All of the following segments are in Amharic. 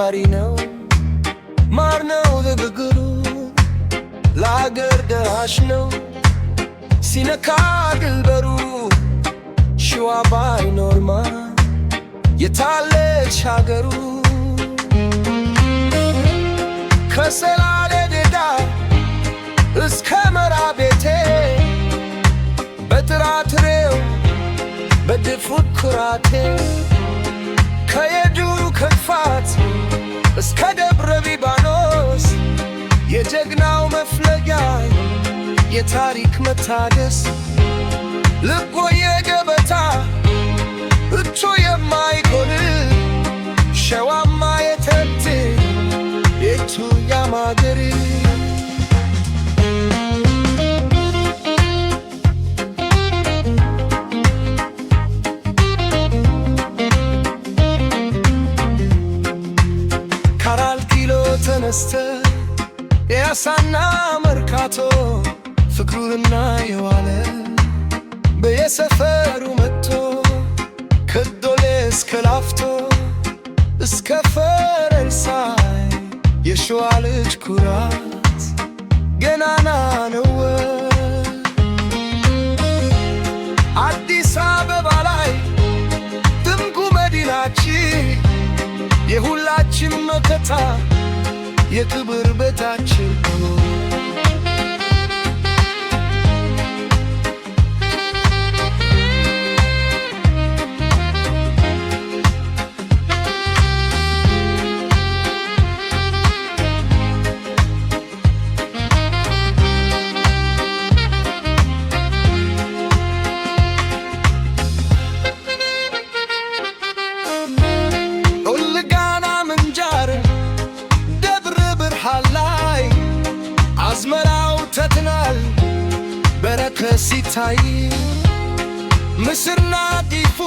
አክባሪ ነው ማር ነው ንግግሩ ለአገር ደራሽ ነው ሲነካ ድንበሩ ሸዋ ባይኖርማ የታለች ሀገሩ ከሰላሌ ዴዳ እስከ መራቤቴ በጥራጥሬው በድፉት ኩራቴ ከየዱሩ ክፋት እስከ ደብረ ሊባኖስ የጀግናው መፍለጊያ የታሪክ መታደስ ልቦ የገበታ እቶ የማይጎል ሸዋማ የተት የቱ ያማገር ከአራት ኪሎ ተነስተ የአሳና መርካቶ ፍቅሩና የዋለ በየሰፈሩ መጥቶ ከዶሌ እስከ ላፍቶ እስከ ፈረንሳይ የሸዋ ልጅ ኩራት ገናና ነው። አዲስ አበባ ላይ ድንቁ መዲናችን የሁላችን መከታ የክብር ቤታችን አዝመራው ተትናል በረከት ሲታይ ምስርና ዲፉ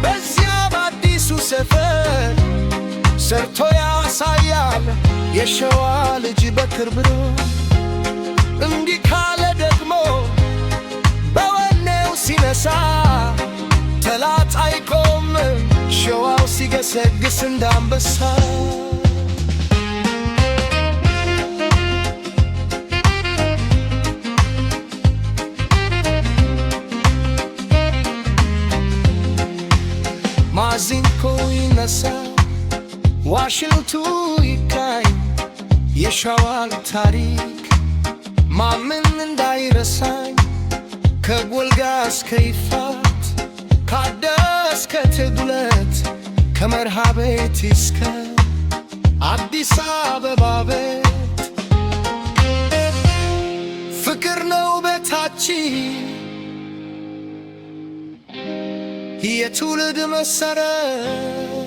በዚያ በአዲሱ ሰፈር ሰርቶ ያሳያል የሸዋ ልጅ በክብሩ እንዲህ ካለ ደግሞ በወኔው ሲነሳ ጠላት አይቆምም ሸዋው ሲገሰግስ እንዳንበሳ ማሲንቆ ይነሳ ዋሽንቱ ይቃኝ የሸዋ ታሪክ ማምን እንዳይረሳኝ ከጎልጋ እስከ ይፋት ከአዳስ እስከ ትጉለት ከመርሃቤት እስከ አዲስ አበባ ቤት ፍቅር ነው ቤታችን የትውልድ መሰረት